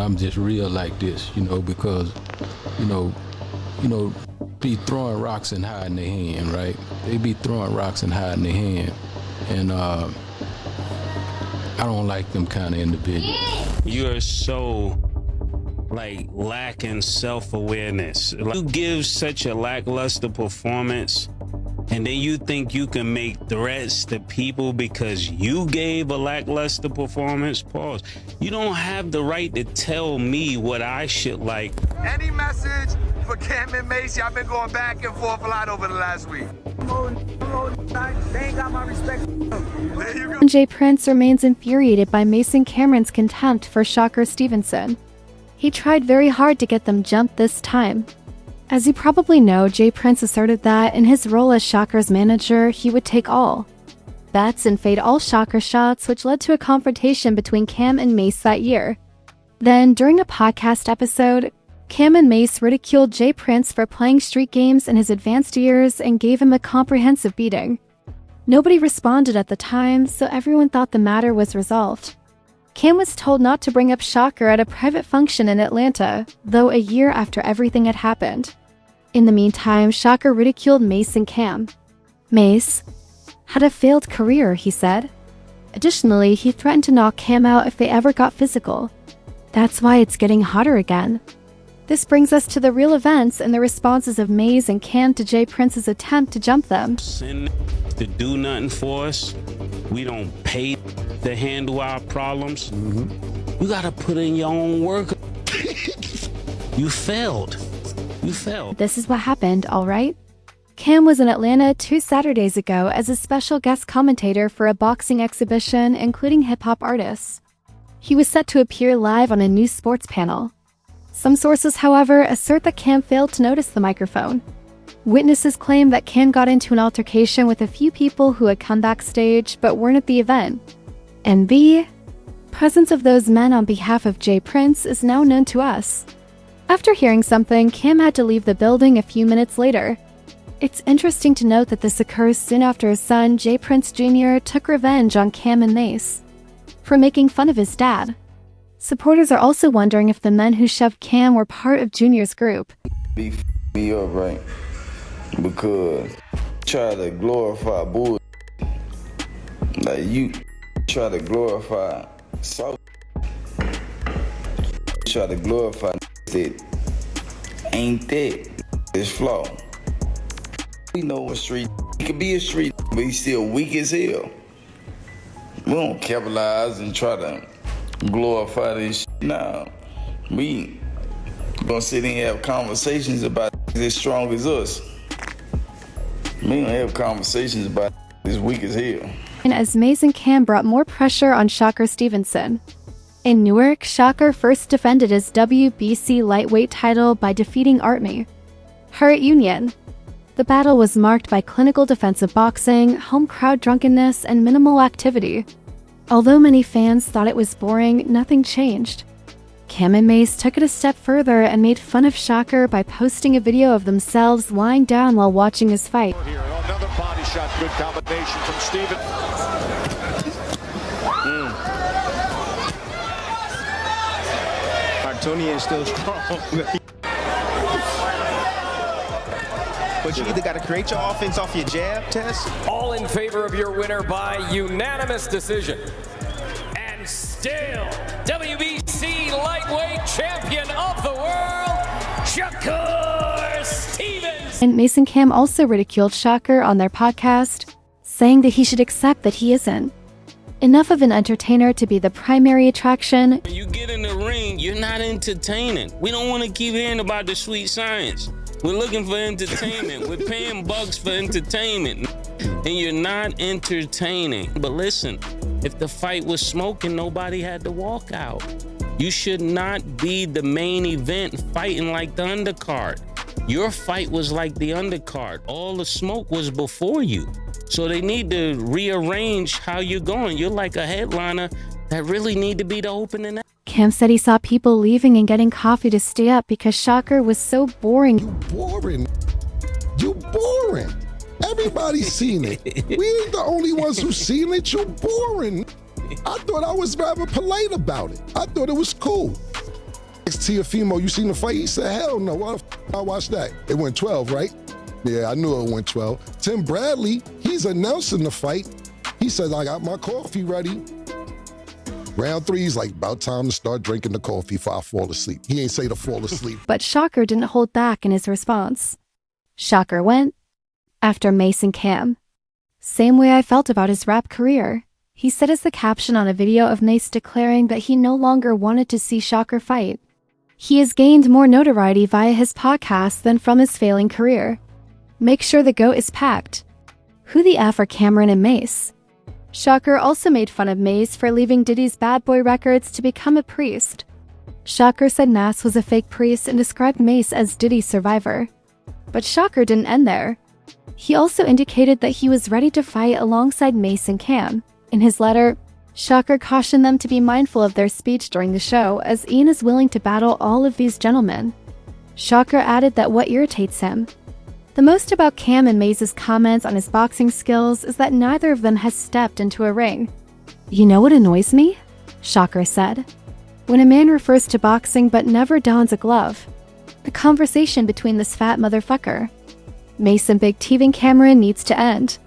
I'm just real like this, because, be throwing rocks and hiding their hand, right? They be throwing rocks and hiding their hand. And I don't like them kind of individuals. You're so lacking self-awareness. You give such a lackluster performance, and then you think you can make threats to people because you gave a lackluster performance. Pause. You don't have the right to tell me what I should like. Any message for Cam and Mase? Y'all been going back and forth a lot over the last week. They ain't got my respect. There you go. JPrince remains infuriated by Mase and Cam'ron's contempt for Shakur Stevenson. He tried very hard to get them jumped this time. As you probably know, JPrince asserted that, in his role as Shakur's manager, he would take all bets and fade all Shakur shots, which led to a confrontation between Cam and Mase that year. Then, during a podcast episode, Cam and Mase ridiculed JPrince for playing street games in his advanced years and gave him a comprehensive beating. Nobody responded at the time, so everyone thought the matter was resolved. Cam was told not to bring up Shakur at a private function in Atlanta, though a year after everything had happened. In the meantime, Shakur ridiculed Mase and Cam. Mase had a failed career, he said. Additionally, he threatened to knock Cam out if they ever got physical. That's why it's getting hotter again. This brings us to the real events and the responses of Mase and Cam to JPrince's attempt to jump them. Send to do nothing for us. We don't pay to handle our problems. You gotta put in your own work. You failed. You failed. This is what happened, alright? Cam was in Atlanta 2 Saturdays ago as a special guest commentator for a boxing exhibition including hip-hop artists. He was set to appear live on a new sports panel. Some sources, however, assert that Cam failed to notice the microphone. Witnesses claim that Cam got into an altercation with a few people who had come backstage but weren't at the event. And the presence of those men on behalf of JPrince is now known to us. After hearing something, Cam had to leave the building a few minutes later. It's interesting to note that this occurs soon after his son, JPrince Jr., took revenge on Cam and Mase for making fun of his dad. Supporters are also wondering if the men who shoved Cam were part of Junior's group. Beef me up, right? Because try to glorify bull, like you try to glorify soft, try to glorify that ain't that. It's flawed. We know a street, he could be a street, but he's still weak as hell. We don't capitalize and try to glorify this shit. Nah, we gonna sit and have conversations about as strong as us. We gonna have conversations about as weak as hell. And as Mase and Cam brought more pressure on Shakur Stevenson. In Newark, Shakur first defended his WBC lightweight title by defeating Artmi Hurt Union. The battle was marked by clinical defensive boxing, home crowd drunkenness, and minimal activity. Although many fans thought it was boring, nothing changed. Cam and Mase took it a step further and made fun of Shakur by posting a video of themselves lying down while watching his fight. Here, another body shot, good combination from Steven. Martonian is still strong. But you either got to create your offense off your jab, Tess. All in favor of your winner by unanimous decision. And still, WBC lightweight champion of the world, Shakur Stevenson. And Mase and Cam also ridiculed Shakur on their podcast, saying that he should accept that he isn't enough of an entertainer to be the primary attraction. When you get in the ring, you're not entertaining. We don't want to keep hearing about the sweet science. We're looking for entertainment. We're paying bucks for entertainment. And you're not entertaining. But listen, if the fight was smoking, nobody had to walk out. You should not be the main event fighting like the undercard. Your fight was like the undercard. All the smoke was before you. So they need to rearrange how you're going. You're like a headliner that really need to be the opening. Cam said he saw people leaving and getting coffee to stay up because Shakur was so boring. You boring. You boring. Everybody's seen it. We ain't the only ones who've seen it. You boring. I thought I was rather polite about it. I thought it was cool. Tiafimo, you seen the fight? He said, hell no, why the I watch that? It went 12, right? Yeah, I knew it went 12. Tim Bradley, he's announcing the fight. He says, I got my coffee ready. Round 3, he's like, about time to start drinking the coffee before I fall asleep. He ain't say to fall asleep. But Shakur didn't hold back in his response. Shakur went after Mase and Cam. Same way I felt about his rap career, he said as the caption on a video of Mase declaring that he no longer wanted to see Shakur fight. He has gained more notoriety via his podcast than from his failing career. Make sure the GOAT is packed. Who the F are Cam'ron and Mase? Shakur also made fun of Mase for leaving Diddy's Bad Boy Records to become a priest. Shakur said Nas was a fake priest and described Mase as Diddy's survivor. But Shakur didn't end there. He also indicated that he was ready to fight alongside Mase and Cam. In his letter, Shakur cautioned them to be mindful of their speech during the show, as Ian is willing to battle all of these gentlemen. Shakur added that what irritates him the most about Cam and Mase's comments on his boxing skills is that neither of them has stepped into a ring. You know what annoys me? Shakur said. When a man refers to boxing but never dons a glove. The conversation between this fat motherfucker. Mase and Big T Cam'ron needs to end.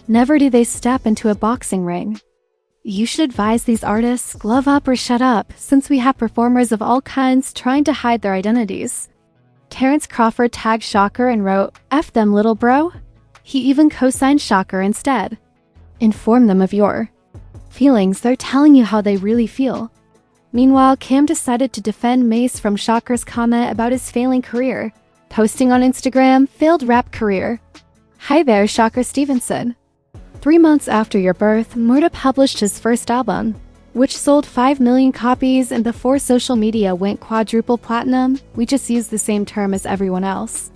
Never do they step into a boxing ring. You should advise these artists, glove up or shut up, since we have performers of all kinds trying to hide their identities. Terrence Crawford tagged Shakur and wrote, F them little bro. He even co-signed Shakur instead. Inform them of your feelings, they're telling you how they really feel. Meanwhile, Cam decided to defend Mase from Shakur's comment about his failing career, posting on Instagram, failed rap career. Hi there, ShakurStevenson. 3 months after your birth, Murda published his first album, which sold 5 million copies and before social media went quadruple platinum. We just used the same term as everyone else.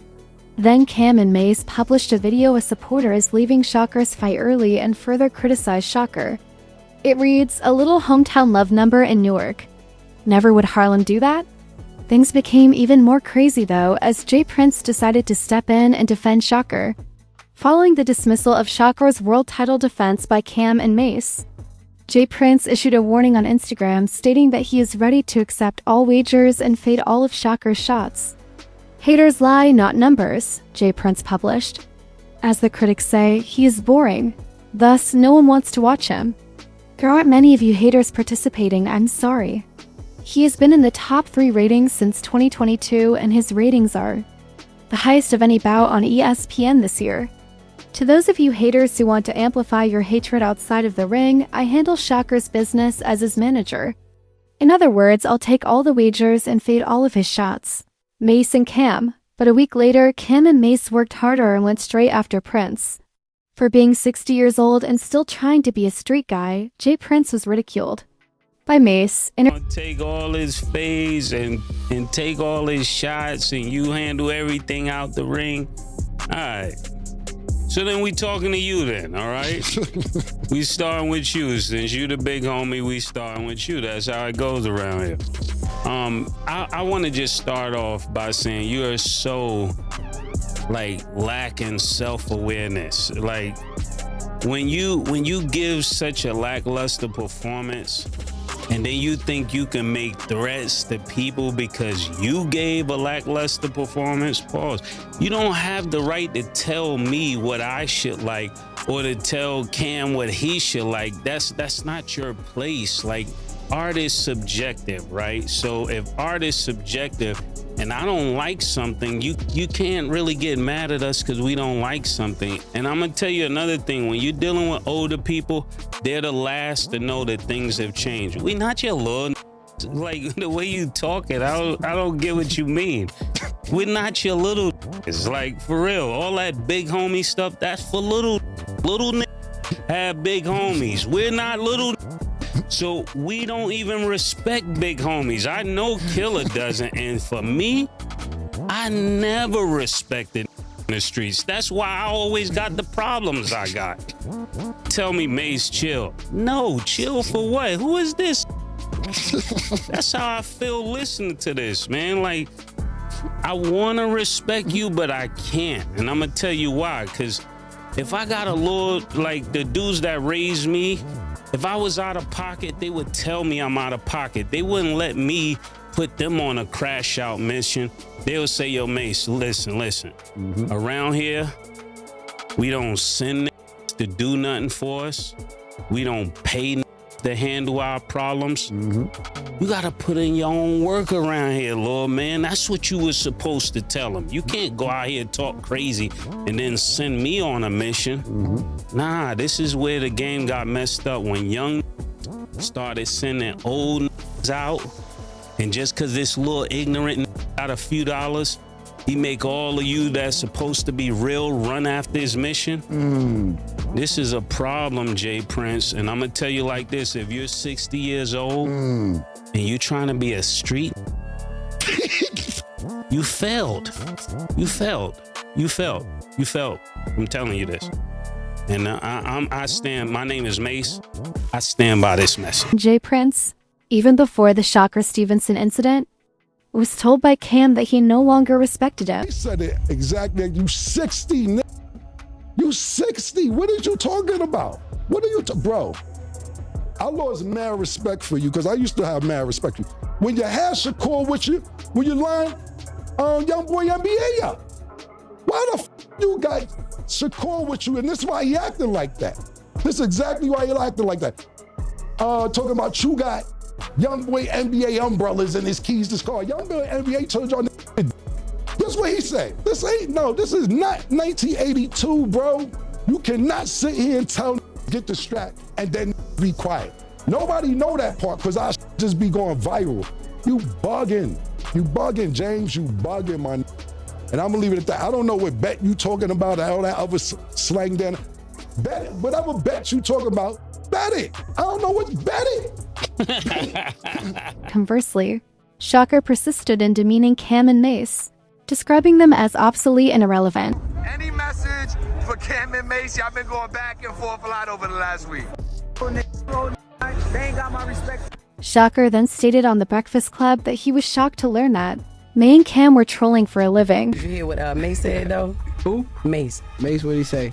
Then Cam and Mase published a video a supporter is leaving Shakur's fight early and further criticized Shakur. It reads, a little hometown love number in Newark. Never would Harlem do that? Things became even more crazy though, as JPrince decided to step in and defend Shakur, following the dismissal of Shakur's world title defense by Cam and Mase. JPrince issued a warning on Instagram stating that he is ready to accept all wagers and fade all of Shakur's shots. Haters lie, not numbers, JPrince published. As the critics say, he is boring. Thus, no one wants to watch him. There aren't many of you haters participating, I'm sorry. He has been in the top 3 ratings since 2022 and his ratings are the highest of any bout on ESPN this year. To those of you haters who want to amplify your hatred outside of the ring, I handle Shakur's business as his manager. In other words, I'll take all the wagers and fade all of his shots. Mase and Cam. But a week later, Cam and Mase worked harder and went straight after Prince. For being 60 years old and still trying to be a street guy, JPrince was ridiculed by Mase. Take all his fades and take all his shots and you handle everything out the ring. All right. So then we talking to you then, all right? We starting with you. Since you the big homie, we starting with you. That's how it goes around here. I want to just start off by saying you are so, lacking self-awareness. Like, when you give such a lackluster performance, and then you think you can make threats to people because you gave a lackluster performance, pause. You don't have the right to tell me what I should like or to tell Cam what he should like. That's not your place. Like, art is subjective, right? So if art is subjective and I don't like something, you can't really get mad at us because we don't like something. And I'm gonna tell you another thing, when you're dealing with older people, they're the last to know that things have changed. We not your little, like the way you talk it, I don't get what you mean. We're not your little, it's like for real, all that big homie stuff, that's for little have big homies. We're not little. So we don't even respect big homies. I know Killer doesn't, and for me, I never respected in the streets. That's why I always got the problems I got. Tell me, Mase, chill. No, chill for what? Who is this? That's how I feel listening to this, man. Like, I want to respect you, but I can't. And I'm going to tell you why. Because if I got a little, like the dudes that raised me, if I was out of pocket, they would tell me I'm out of pocket. They wouldn't let me put them on a crash out mission, they'll say, yo, Mase, listen. Around here, we don't send to do nothing for us. We don't pay to handle our problems. You gotta put in your own work around here, Lord, man. That's what you were supposed to tell them. You can't go out here and talk crazy and then send me on a mission. Nah, this is where the game got messed up, when young started sending old out, and just cause this little ignorant got a few dollars, he make all of you that's supposed to be real run after his mission. This is a problem, JPrince, and I'm gonna tell you like this: if you're 60 years old and you're trying to be a street, you failed. You failed. I'm telling you this. And I stand, my name is Mase. I stand by this message. JPrince, even before the Shakur Stevenson incident, was told by Cam that he no longer respected him. He said it exactly. You 60, you 60. What are you talking about? What are you, bro? I lost mad respect for you, because I used to have mad respect for you. When you had Shakur with you, when you line young boy NBA up, why the f you got Shakur with you? And this is why he acting like that. This is exactly why he acting like that. Talking about you got young boy NBA umbrellas and his keys to his car. Young boy NBA told y'all. This is what he said. This is not 1982, bro. You cannot sit here and tell get the strap and then be quiet. Nobody know that part, because I just be going viral. You bugging, James, you bugging, man. And I'm gonna leave it at that. I don't know what bet you talking about, all that other slang then. Bet it, whatever bet you talking about, bet it. I don't know what, bet it. Conversely, Shakur persisted in demeaning Cam and Mase, describing them as obsolete and irrelevant. Any message for Cam and Mase? Y'all been going back and forth a lot over the last week. They ain't got my respect. Shakur then stated on The Breakfast Club that he was shocked to learn that May and Cam were trolling for a living. Did you hear what Mase said, though? Who? Mase. Mase, what'd he say?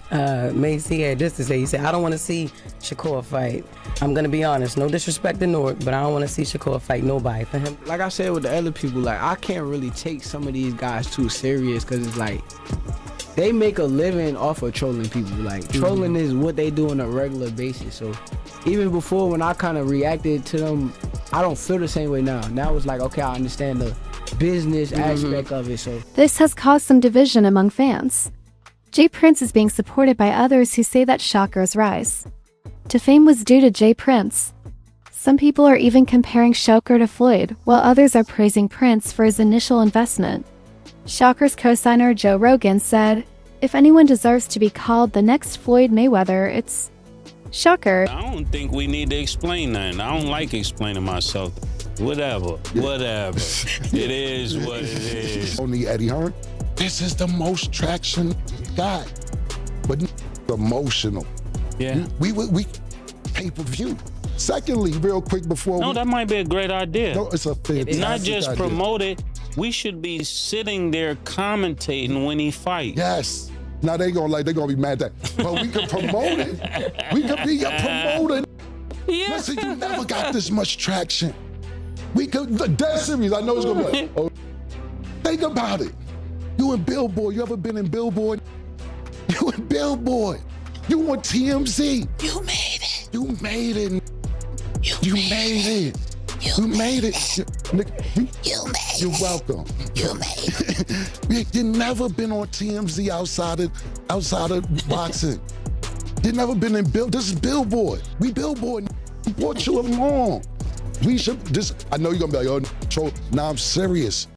Mase, he had just to say, he said, I don't want to see Shakur fight. I'm going to be honest, no disrespect to Newark, but I don't want to see Shakur fight nobody. For him, like I said with the other people, like, I can't really take some of these guys too serious, because it's like, they make a living off of trolling people. Like, trolling is what they do on a regular basis. So even before, when I kind of reacted to them, I don't feel the same way now. Now it's like, okay, I understand the business aspect of it. So this has caused some division among fans. JPrince is being supported by others who say that Shakur's rise to fame was due to JPrince. Some people are even comparing Shakur to Floyd, while others are praising Prince for his initial investment. Shakur's co-signer Joe Rogan said, "If anyone deserves to be called the next Floyd Mayweather, it's Shakur." I don't think we need to explain nothing. I don't like explaining myself. Whatever. It is what it is. Only Eddie Hearn. This is the most traction got, but emotional. Yeah. We pay-per-view. Secondly, real quick before that might be a great idea. No, it's a fantastic Not just idea. promote it. We should be sitting there commentating when he fights. Yes. Now they're gonna be mad at that. But we can promote it. We could be a promoter. Yeah. Listen, you never got this much traction. We could, dead serious, I know it's gonna be like, oh, think about it. You in Billboard, you ever been in Billboard? You in Billboard. You on TMZ. you made it. You made it. You made it. You made it. You're welcome. You made it. You never been on TMZ outside of boxing. You never been in This is Billboard. We Billboard. We brought you along. We should I know you're gonna be like, oh, troll. Nah, I'm serious.